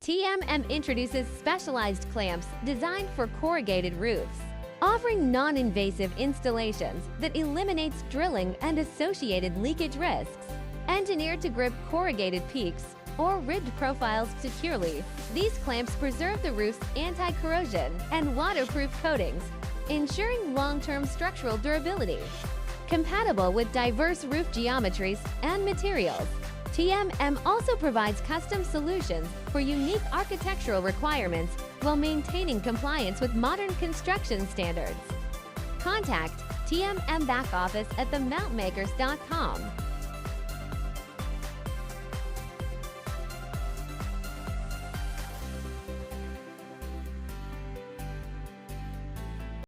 TMM introduces specialized clamps designed for corrugated roofs, offering non-invasive installations that eliminates drilling and associated leakage risks. Engineered to grip corrugated peaks or ribbed profiles securely, these clamps preserve the roof's anti-corrosion and waterproof coatings, ensuring long-term structural durability. Compatible with diverse roof geometries and materials, TMM also provides custom solutions for unique architectural requirements while maintaining compliance with modern construction standards. Contact TMM Back Office at themountmakers.com